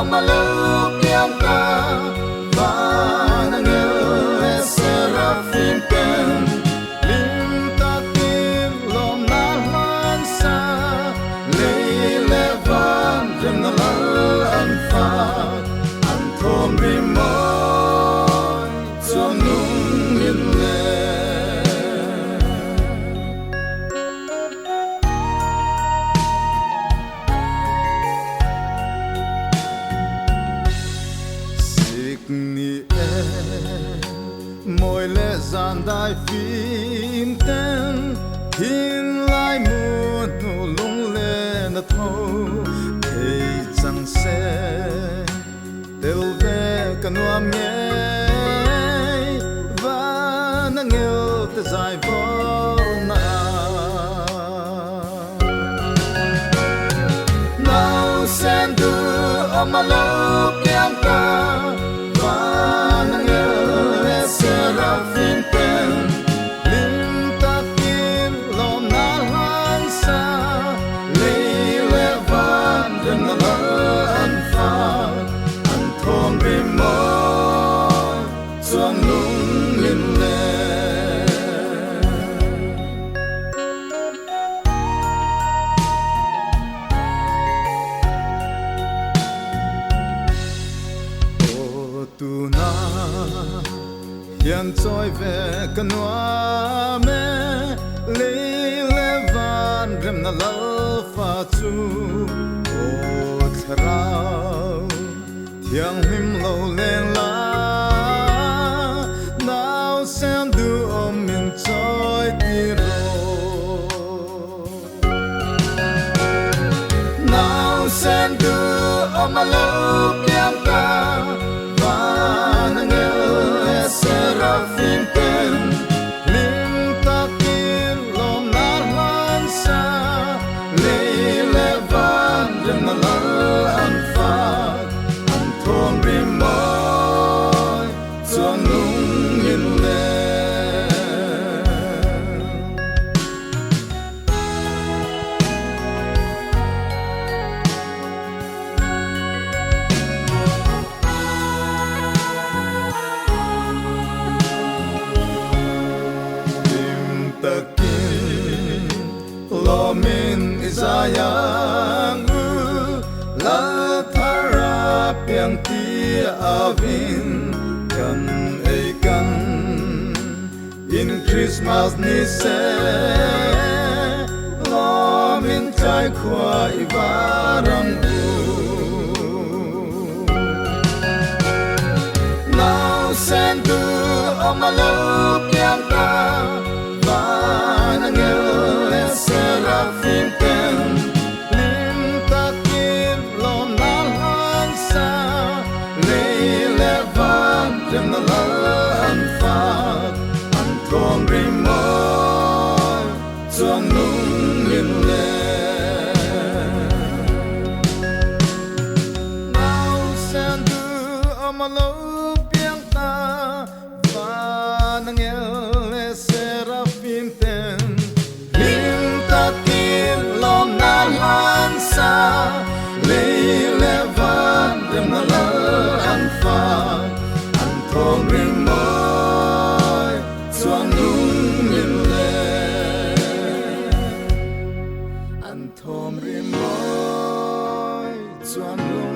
Lawmkima vanangel seraphim ken lim takin lom nalan sa leilevan rem nalal anfa anthom rimon zonung linle Sikni mỗi lẽ gian đại phim tên hin lại muôn nụ lung lên nát thâu thầy chẳng sẽ đều về cả nuam nhé và nắng yêu tới dài vô na nào sen du Lawmkima vanangel seraphim ken lim takin lom nalan sa leilevan rem nalal anfa anthom rimon zonung linle tu na hiền trôi về căn hoa mẹ leilevan rem nalal pha chu o thrau thiang him lo lên la nào xem du min trôi ti ro nào xem du Lawmkima vanangel seraphim ken lim takin lom nalan sa leilevan rem nalal anfa anthom rimon zonung linle Lomin isayang la thara piang ti avin kan eikan in Christmas ni se lomin chai khwa ivarang now send to Lawmkima vanangel seraphim ken lim takin lom nalan sa leilevan rem nalal anfa anthom rimon zonung linle now send to Lawmkima vanangel seraphim ken lom nalan sa leilevan rem nalal anfa anthom rimon zonung linle anthom rimon zonung